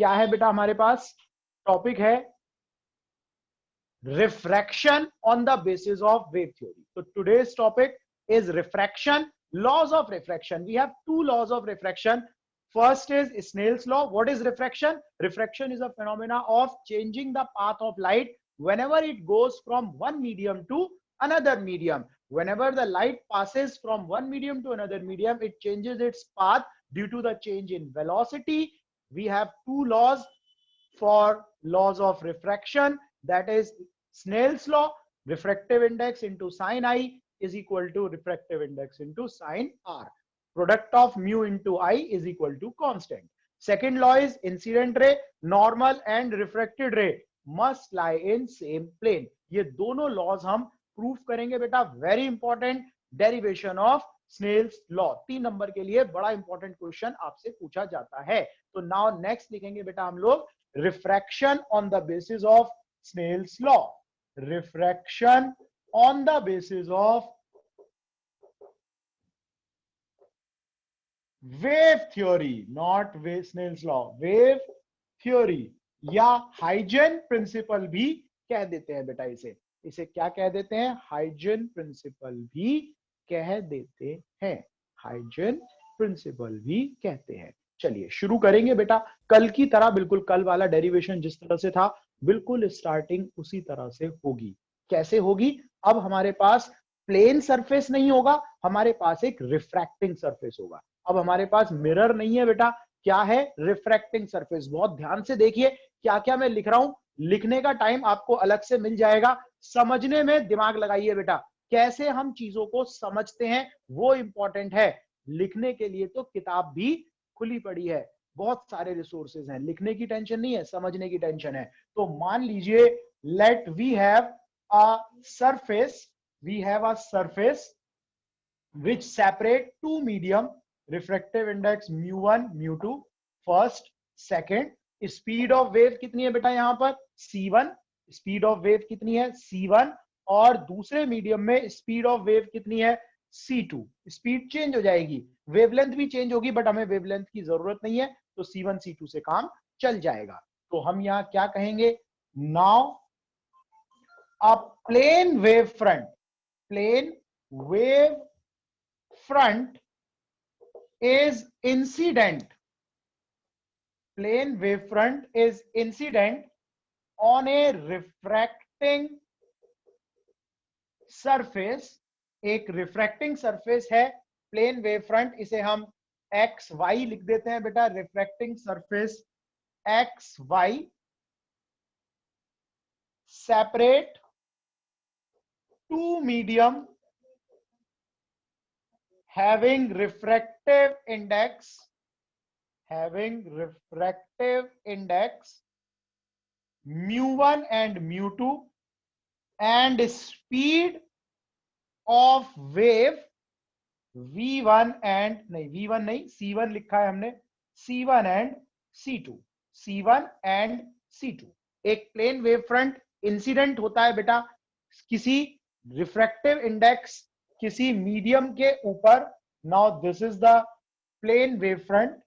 क्या है बेटा हमारे पास? टॉपिक है refraction on the basis of wave theory. So today's topic is refraction, laws of refraction. We have two laws of refraction. First is Snell's law. What is refraction? Refraction is a phenomena of changing the path of light whenever it goes from one medium to another medium. Whenever the light passes from one medium to another medium, it changes its path due to the change in velocity. We have two laws for laws of refraction, that is Snell's law. Refractive index into sin I is equal to refractive index into sin R. Product of mu into I is equal to constant. Second law is incident ray, normal and refracted ray must lie in same plane. ये दोनों laws हम proof करेंगे बेटा. Very important derivation of Snell's law. 3 number के लिए बड़ा important question आपसे पूछा जाता है. तो नाउ नेक्स्ट लिखेंगे बेटा हम लोग refraction on the basis of Snell's law. Refraction on the basis of wave theory, not Snell's law, wave theory या हाइजन प्रिंसिपल भी कह देते हैं बेटा. इसे क्या कह देते हैं? हाइजन प्रिंसिपल भी कह देते हैं. हाइजन प्रिंसिपल भी कहते हैं. चलिए शुरू करेंगे बेटा. कल की तरह बिल्कुल कल वाला डेरिवेशन जिस तरह से था बिल्कुल स्टार्टिंग उसी तरह से होगी. कैसे होगी? अब हमारे पास प्लेन सरफेस नहीं होगा, हमारे पास एक रिफ्रैक्टिंग सरफेस होगा. अब हमारे पास मिरर नहीं है बेटा, क्या है? Refracting surface. बहुत ध्यान से देखिए क्या क्या मैं लिख रहा हूं. लिखने का टाइम आपको अलग से मिल जाएगा, समझने में दिमाग लगाइए बेटा. कैसे हम चीजों को समझते हैं वो इंपॉर्टेंट है. लिखने के लिए तो किताब भी खुली पड़ी है, बहुत सारे रिसोर्सेज हैं. लिखने की टेंशन नहीं है, समझने की टेंशन है. तो मान लीजिए let we have a surface which separate two medium, refractive index mu1 mu2. First. Second, speed of wave कितनी है बेटा? यहां पर c1. स्पीड ऑफ वेव कितनी है? c1. और दूसरे मीडियम में स्पीड ऑफ वेव कितनी है? c2. स्पीड चेंज हो जाएगी, वेवलेंथ भी चेंज होगी, बट हमें वेवलेंथ की जरूरत नहीं है, तो c1 c2 से काम चल जाएगा. तो हम यहां क्या कहेंगे? Now a plane wave front, plane wave front is incident, plane wavefront is incident on a refracting surface. एक रिफ्रैक्टिंग सरफेस है प्लेन वेवफ्रंट, इसे हम एक्स वाई लिख देते हैं बेटा. Refracting surface X Y separate two medium having refractive index mu1 and mu2 and speed of wave v1 and v1 नहीं c1 लिखा है हमने, c1 and c2. c1 and c2. एक प्लेन वेव फ्रंट इंसिडेंट होता है बेटा किसी refractive index किसी मीडियम के ऊपर. Now this is the plane wave front.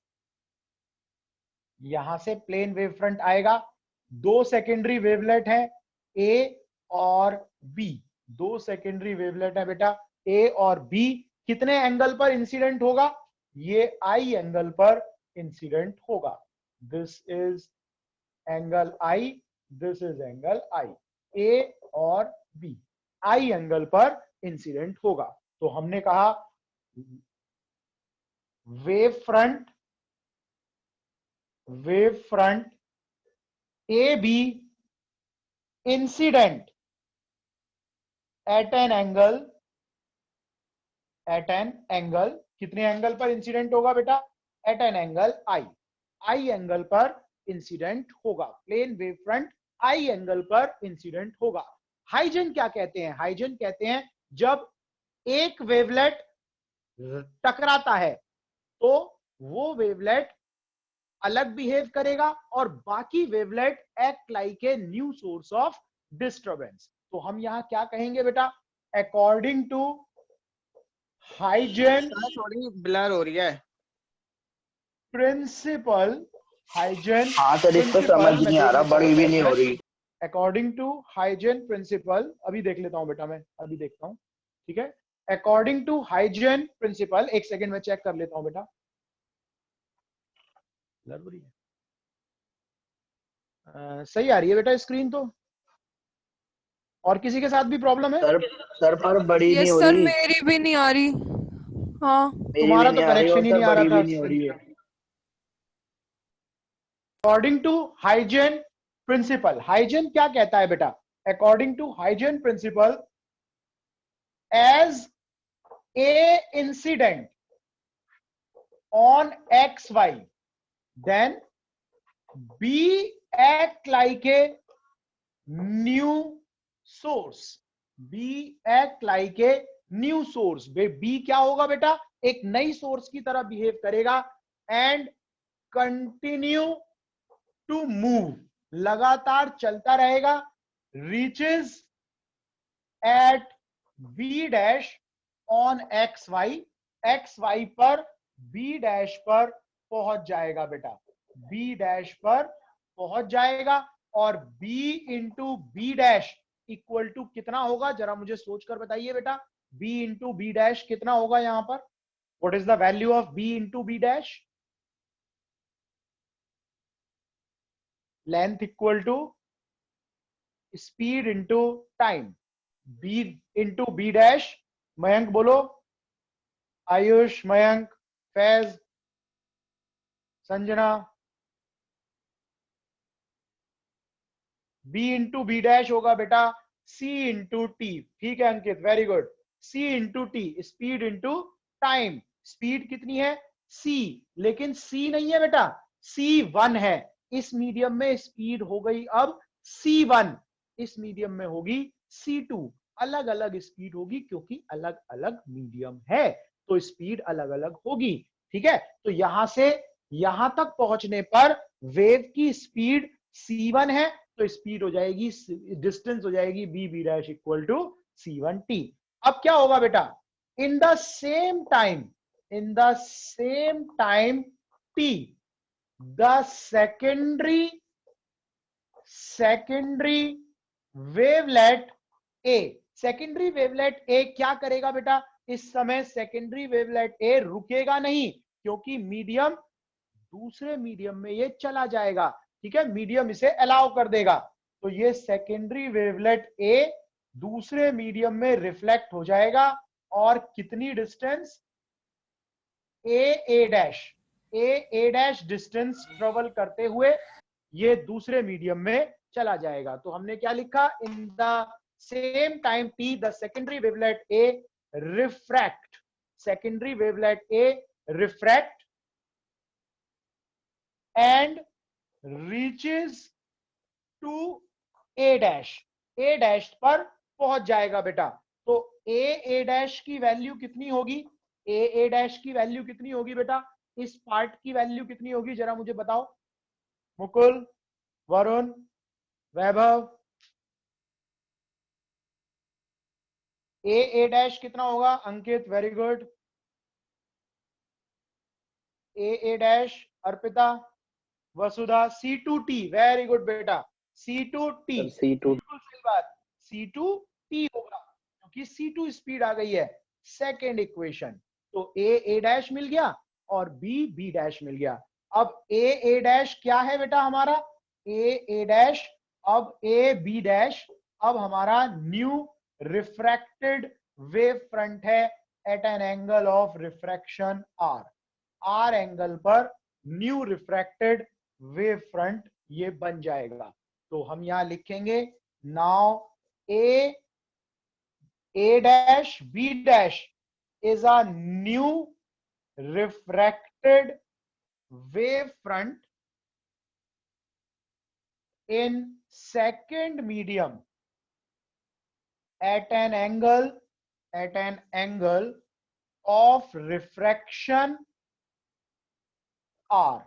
यहां से प्लेन वेव फ्रंट आएगा. दो सेकेंडरी वेवलेट है ए और बी. दो सेकेंडरी वेवलेट है बेटा ए और बी. कितने एंगल पर इंसिडेंट होगा? ये आई एंगल पर इंसिडेंट होगा. This is angle i, this is angle i. A और बी आई एंगल पर इंसिडेंट होगा. तो हमने कहा wave front A B incident at an angle. कितने एंगल पर इंसिडेंट होगा बेटा? At an angle i. I angle पर इंसिडेंट होगा. Plane wave front i angle पर इंसिडेंट होगा. हाइजन क्या कहते हैं? हाइजन कहते हैं जब एक वेवलेट टकराता है तो वो वेवलेट अलग बिहेव करेगा और बाकी wavelet act like a new source of disturbance. तो हम यहां क्या कहेंगे बेटा? अकॉर्डिंग टू हाइजन थोड़ी ब्लर हो रही है प्रिंसिपल, हाइजेन हाँ सर, इसको समझ नहीं आ रहा, बड़ी भी नहीं हो रही। अकॉर्डिंग टू हाइजेन प्रिंसिपल, अभी देख लेता हूं बेटा, मैं अभी देखता हूं, ठीक है। अकॉर्डिंग टू हाइजेन प्रिंसिपल, एक सेकेंड में चेक कर लेता हूं बेटा। सही आ रही है बेटा स्क्रीन तो, और किसी के साथ भी प्रॉब्लम है? सर पर बड़ी नहीं यस हो सर, रही। मेरी भी नहीं आ रही। हाँ, मेरी भी तुम्हारा तो नहीं आ रही, कनेक्शन और ही सर नहीं आ रहा बड़ी था। भी नहीं हो रही है। According to Huygens principle, Huygens क्या कहता है बेटा? According to Huygens principle, as a incident on xy, then b act like a new source, b act like a new source। b क्या होगा बेटा? एक नई सोर्स की तरह बिहेव करेगा, एंड कंटिन्यू टू मूव, लगातार चलता रहेगा, reaches at b dash on xy पर b डैश पर पहुंच जाएगा बेटा, b डैश पर पहुंच जाएगा। और b into B dash equal to कितना होगा, जरा मुझे सोचकर बताइए बेटा। b इंटू बी डैश कितना होगा यहां पर? What is the value of b into B dash? Length equal to speed into time, b into B dash. Mayank बोलो, Ayush, Mayank, Faiz, Sanjana. b into B dash होगा बेटा c इंटू टी। ठीक है अंकित, very good. c into T, speed into time. Speed कितनी है? c, लेकिन c नहीं है बेटा, c1 है। इस मीडियम में स्पीड हो गई अब c1, इस मीडियम में होगी c2। अलग अलग स्पीड होगी क्योंकि अलग अलग मीडियम है, तो स्पीड अलग अलग होगी। ठीक है, तो यहां से यहां तक पहुंचने पर वेव की स्पीड c1 है, तो स्पीड हो जाएगी, डिस्टेंस हो जाएगी b b dash equal to c1t। अब क्या होगा बेटा? In the same time, in the same time t, the secondary wavelet A, secondary wavelet A क्या करेगा बेटा? इस समय सेकेंडरी वेवलेट ए रुकेगा नहीं, क्योंकि मीडियम, दूसरे मीडियम में ये चला जाएगा। ठीक है, मीडियम इसे अलाउ कर देगा, तो ये सेकेंडरी वेवलेट ए दूसरे मीडियम में रिफ्लेक्ट हो जाएगा। और कितनी डिस्टेंस? ए डैश डिस्टेंस ट्रेवल करते हुए ये दूसरे मीडियम में चला जाएगा। तो हमने क्या लिखा? In the same time T, the secondary wavelet A refract, secondary wavelet A refract and reaches to A dash पर पहुंच जाएगा बेटा। तो ए डैश की वैल्यू कितनी होगी? ए डैश की वैल्यू कितनी होगी बेटा? इस पार्ट की वैल्यू कितनी होगी, जरा मुझे बताओ। मुकुल, वरुण, वैभव, ए डैश कितना होगा? अंकित, वेरी गुड। ए डैश, अर्पिता, वसुधा, C2T, वेरी गुड बेटा, C2T, बिल्कुल सही बात, C2T होगा, क्योंकि C2 स्पीड आ गई है। सेकेंड इक्वेशन, तो ए डैश मिल गया और बी डैश मिल गया। अब ए डैश क्या है बेटा हमारा? ए डैश, अब ए बी डैश, अब हमारा न्यू रिफ्रैक्टेड वेव फ्रंट है at an angle of refraction R angle पर न्यू रिफ्रैक्टेड वेव फ्रंट ये बन जाएगा। तो हम यहां लिखेंगे, now A dash B dash is a new refracted wave front in second medium at an angle of refraction r,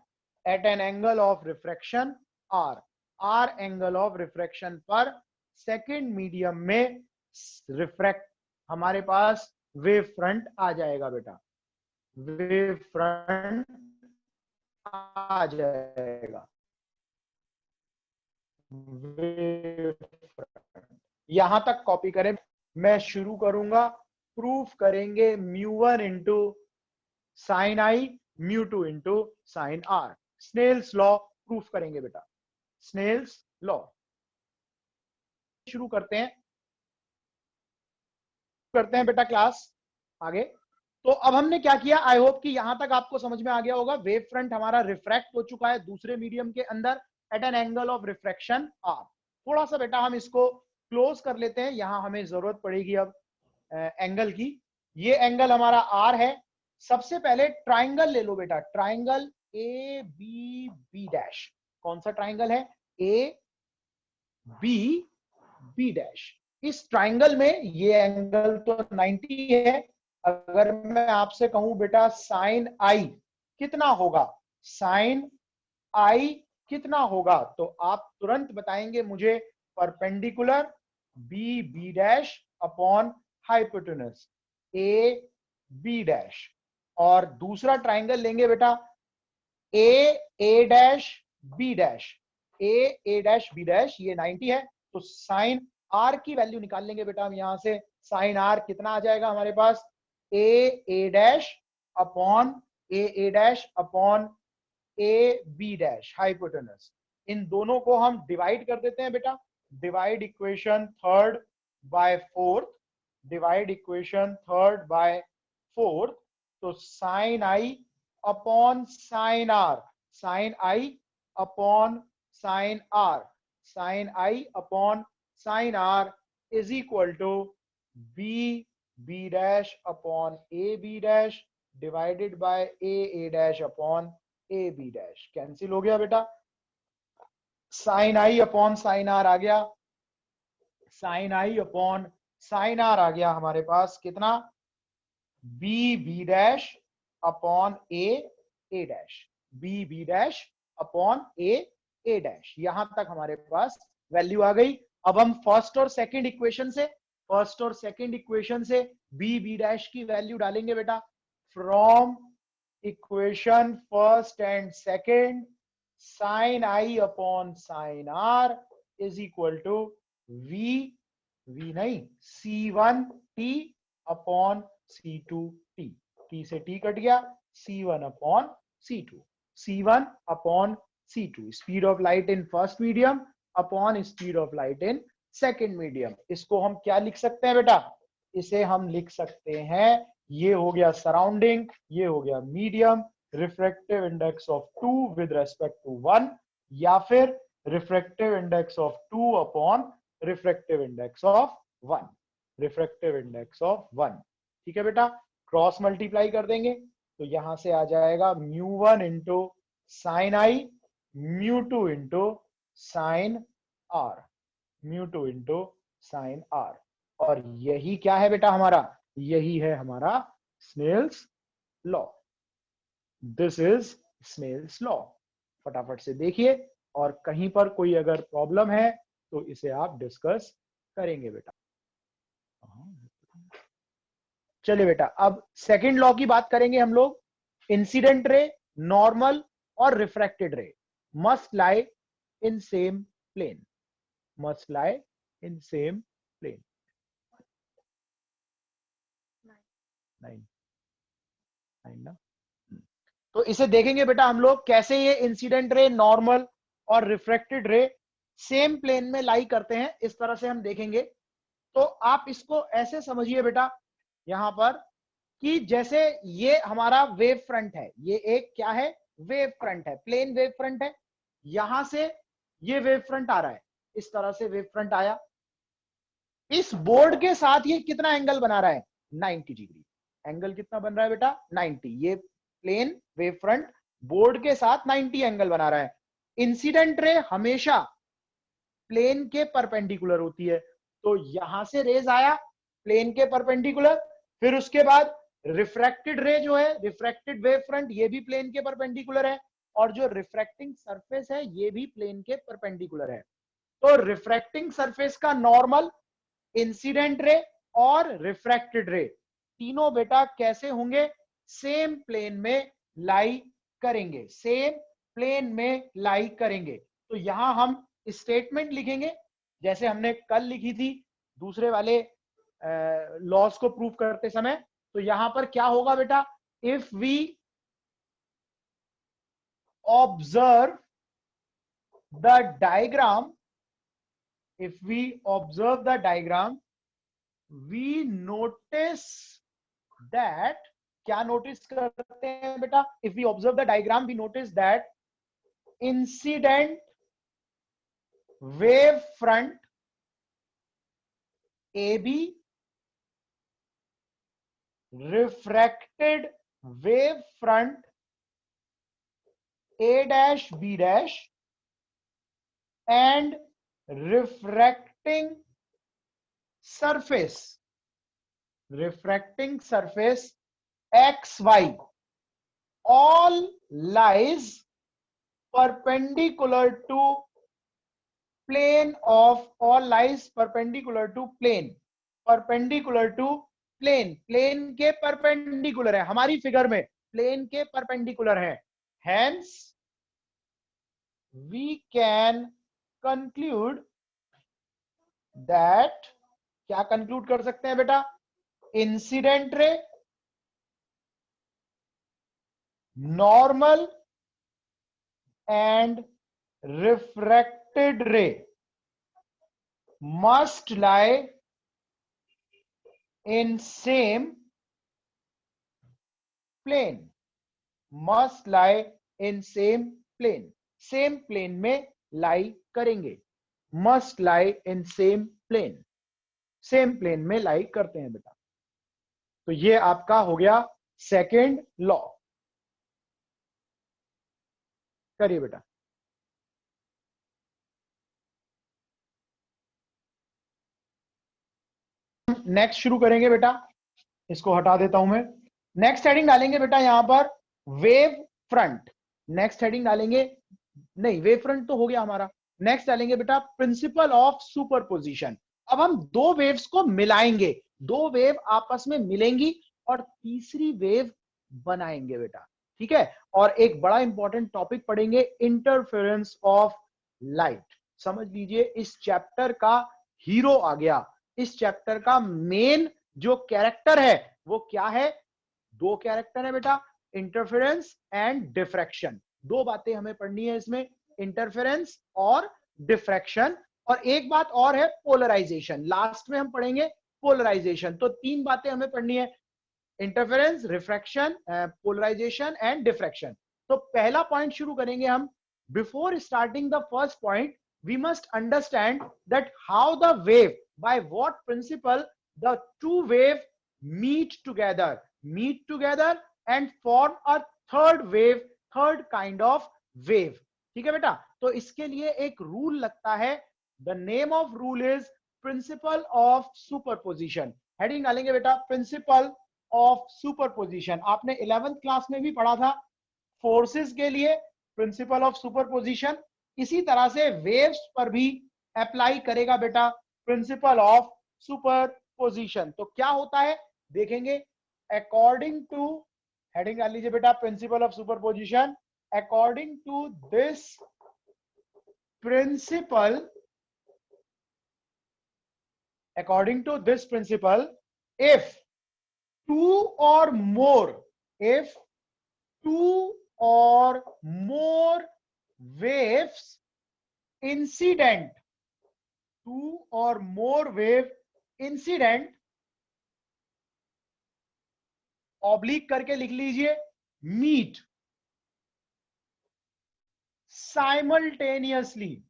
at an angle of refraction r angle of refraction पर second medium में refract हमारे पास wave front आ जाएगा बेटा, wave front आ जाएगा। यहां तक copy करें, मैं शुरू करूंगा, प्रूफ करेंगे μ1 into sine i, μ2 into sine r. Snell's law proof करेंगे बेटा, स्नेल्स लॉ। शुरू करते हैं बेटा क्लास आगे। तो अब हमने क्या किया, आई होप कि यहां तक आपको समझ में आ गया होगा। वेव फ्रंट हमारा रिफ्रैक्ट हो चुका है दूसरे मीडियम के अंदर at an angle of refraction R. थोड़ा सा बेटा हम इसको क्लोज कर लेते हैं, यहां हमें जरूरत पड़ेगी अब एंगल की। ये एंगल हमारा आर है। सबसे पहले ट्राइंगल ले लो बेटा, triangle A B B dash. कौन सा ट्राइंगल है, ए बी बी डैश। इस ट्राइंगल में ये एंगल तो 90 है। अगर मैं आपसे कहूं बेटा साइन आई कितना होगा, साइन आई कितना होगा, तो आप तुरंत बताएंगे मुझे perpendicular B B dash upon hypotenuse A B dash. और दूसरा ट्राइंगल लेंगे बेटा A dash B dash, A dash B dash, ये 90 है। तो साइन आर की वैल्यू निकाल लेंगे बेटा हम यहां से। साइन आर कितना आ जाएगा हमारे पास, A dash upon A dash upon A B dash hypotenuse. इन दोनों को हम डिवाइड कर देते हैं बेटा, divide equation third by fourth, divide equation third by fourth. तो sine I upon sine r, sine I upon sine r, sine I upon sine are is equal to B B dash upon A B dash divided by A dash upon A B dash. Cancel हो गया बेटा, sine आई upon sine r आ गया, sine आई upon sine r आ गया हमारे पास कितना, B B dash upon A dash, B B dash upon A dash. यहां तक हमारे पास वैल्यू आ गई। अब हम फर्स्ट और सेकंड इक्वेशन से, फर्स्ट और सेकंड इक्वेशन से बी बी डैश की वैल्यू डालेंगे बेटा। From equation first and second, sine I upon sine are is equal to V नहीं C1 T upon C2 T। T से T कट गया, C1 upon C2, C1 upon C2। Speed of light in first medium upon speed of light in second medium. इसको हम क्या लिख सकते हैं बेटा, इसे हम लिख सकते हैं, ये हो गया सराउंडिंग, ये हो गया medium, refractive index of 2 with respect to 1, या फिर refractive index of 2 upon refractive index of 1, refractive index of 1। ठीक है बेटा, क्रॉस मल्टीप्लाई कर देंगे तो यहां से आ जाएगा μ1 into sine i, μ2 into sine r, μ2 into sine r. और यही क्या है बेटा हमारा, यही है हमारा Snell's law. This is Snell's law. फटाफट से देखिए, और कहीं पर कोई अगर प्रॉब्लम है तो इसे आप डिस्कस करेंगे बेटा। चलिए बेटा, अब सेकंड लॉ की बात करेंगे हम लोग। इंसिडेंट रे, नॉर्मल और refracted ray must lie in same plane, must lie in same plane. 9 ना। तो इसे देखेंगे बेटा हम लोग कैसे ये इंसिडेंट रे, नॉर्मल और रिफ्रैक्टेड रे सेम प्लेन में लाई करते हैं। इस तरह से हम देखेंगे। तो आप इसको ऐसे समझिए बेटा यहां पर कि जैसे ये हमारा वेव फ्रंट है, ये एक क्या है, वेव फ्रंट है, प्लेन वेव फ्रंट है। यहां से ये वेव फ्रंट आ रहा है, इस तरह से वेव फ्रंट आया। इस बोर्ड के साथ ये कितना एंगल बना रहा है, 90 डिग्री। एंगल कितना बन रहा है बेटा, 90। ये प्लेन वेव फ्रंट बोर्ड के साथ 90 एंगल बना रहा है। इंसिडेंट रे हमेशा प्लेन के परपेंडिकुलर होती है। तो यहां से रेज आया प्लेन के परपेंडिकुलर, फिर उसके बाद रिफ्रैक्टेड रे जो है, रिफ्रैक्टेड वेव फ्रंट, ये भी प्लेन के परपेंडिकुलर है, और जो रिफ्रैक्टिंग सरफेस है ये भी प्लेन के परपेंडिकुलर है। तो रिफ्रैक्टिंग सरफेस का नॉर्मल, इंसिडेंट रे और रिफ्रैक्टेड रे तीनों बेटा कैसे होंगे, सेम प्लेन में लाई करेंगे, सेम प्लेन में लाई करेंगे। तो यहां हम स्टेटमेंट लिखेंगे जैसे हमने कल लिखी थी दूसरे वाले लॉस को प्रूव करते समय। तो यहां पर क्या होगा बेटा, if we observe the diagram, if we observe the diagram, we notice that, क्या नोटिस करते हैं बेटा, if we observe the diagram we notice that incident wave front AB, refracted wave front A dash B dash, and refracting surface XY all lies perpendicular to plane of, all lies perpendicular to plane, perpendicular to plane, plane के perpendicular है, हमारी figure में plane के perpendicular है। Hence we can conclude that, क्या conclude कर सकते हैं बेटा, incident ray, normal and refracted ray must lie in same plane, must lie in same plane, same plane में लाई करेंगे, must lie in same plane, same plane में lie करते हैं बेटा। तो ये आपका हो गया सेकेंड लॉ। करिए बेटा। नेक्स्ट शुरू करेंगे बेटा, इसको हटा देता हूं मैं। नेक्स्ट हेडिंग डालेंगे बेटा यहां पर वेव फ्रंट, नेक्स्ट हेडिंग डालेंगे, नहीं वेव फ्रंट तो हो गया हमारा। नेक्स्ट डालेंगे बेटा प्रिंसिपल ऑफ सुपरपोजिशन। अब हम दो वेव्स को मिलाएंगे, दो वेव आपस में मिलेंगी और तीसरी वेव बनाएंगे बेटा, ठीक है। और एक बड़ा इंपॉर्टेंट टॉपिक पढ़ेंगे, इंटरफेरेंस ऑफ लाइट। समझ लीजिए इस चैप्टर का हीरो आ गया, इस चैप्टर का मेन जो कैरेक्टर है वो क्या है, दो कैरेक्टर है बेटा, इंटरफेरेंस एंड डिफ्रैक्शन। दो बातें हमें पढ़नी है इसमें, इंटरफेरेंस और डिफ्रैक्शन। और एक बात और है पोलराइजेशन, लास्ट में हम पढ़ेंगे पोलराइजेशन। तो तीन बातें हमें पढ़नी है, interference, refraction, polarization and diffraction. तो पहला पॉइंट शुरू करेंगे हम। Before starting the first point we must understand that how the wave, by what principle the two wave meet together and form a third wave, third kind of wave, ठीक है बेटा। तो इसके लिए एक रूल लगता है, the name of rule is principle of superposition। Heading डालेंगे बेटा प्रिंसिपल ऑफ सुपरपोजिशन। आपने 11th क्लास में भी पढ़ा था फोर्सेस के लिए प्रिंसिपल ऑफ सुपरपोजिशन, इसी तरह से वेव्स पर भी अप्लाई करेगा बेटा प्रिंसिपल ऑफ सुपरपोजिशन। तो क्या होता है देखेंगे, अकॉर्डिंग टू, हेडिंग डाल लीजिए बेटा principle of superposition, according to this principle, according to this principle, if two or more waves incident, two or more wave incident, oblique करके लिख लीजिए, meet simultaneously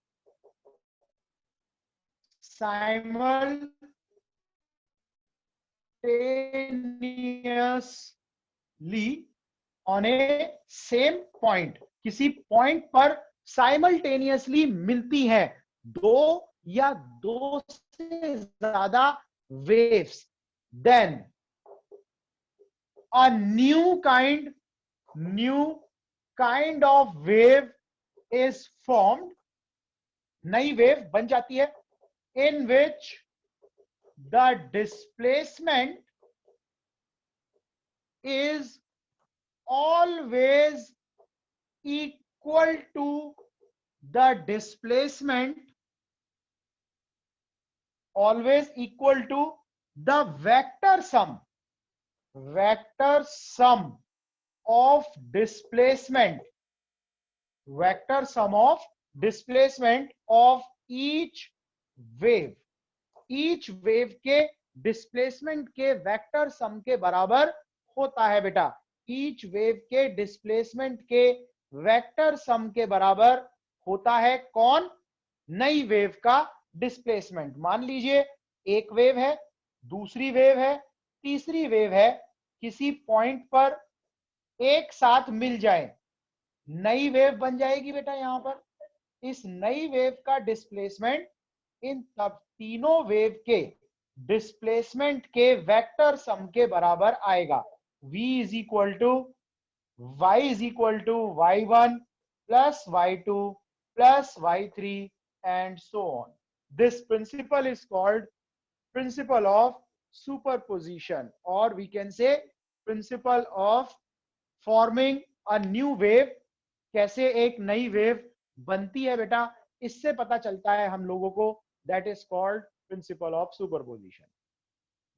on a same point, किसी point पर simultaneously मिलती हैं दो या दो से ज्यादा waves, then a new kind of wave is formed, नई वेव बन जाती है, in which the displacement is always equal to the displacement, always equal to the vector sum of displacement, vector sum of displacement of each wave, each wave के displacement के vector sum के बराबर होता है बेटा। ईच वेव के displacement के vector sum के बराबर होता है कौन? नई वेव का डिस्प्लेसमेंट। मान लीजिए एक वेव है, दूसरी वेव है, तीसरी वेव है, किसी पॉइंट पर एक साथ मिल जाए, नई वेव बन जाएगी बेटा। यहां पर इस नई वेव का डिस्प्लेसमेंट इन तब तीनों वेव के डिस्प्लेसमेंट के वेक्टर सम के बराबर आएगा। v is equal to y is equal to y1 plus y2 plus y3 and so on. This principle is called principle of superposition, और we can say principle of forming a new wave. कैसे एक नई wave बनती है बेटा, इससे पता चलता है हम लोगों को। That is called principle of superposition.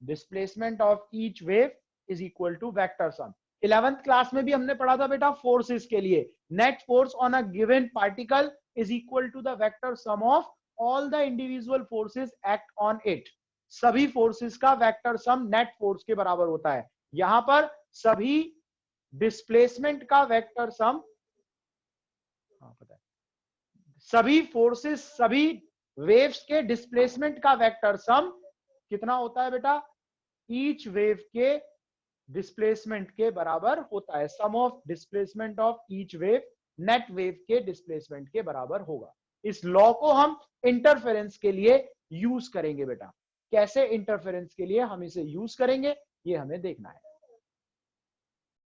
Displacement of each wave is equal to vector sum. 11th class में भी हमने पढ़ा था बेटा फोर्सेस के लिए, net force on a given particle is equal to the vector sum of all the individual forces act on it. सभी forces का वेक्टर सम नेट फोर्स के बराबर होता है। यहां पर सभी डिस्प्लेसमेंट का वेक्टर सम, पता है, सभी फोर्सेस, सभी वेव्स के डिस्प्लेसमेंट का वेक्टर सम कितना होता है बेटा? ईच वेव के डिस्प्लेसमेंट के बराबर होता है। Sum of displacement of each wave net wave के डिस्प्लेसमेंट के बराबर होगा। इस लॉ को हम इंटरफेरेंस के लिए यूज करेंगे बेटा। कैसे इंटरफेरेंस के लिए हम इसे यूज करेंगे ये हमें देखना है।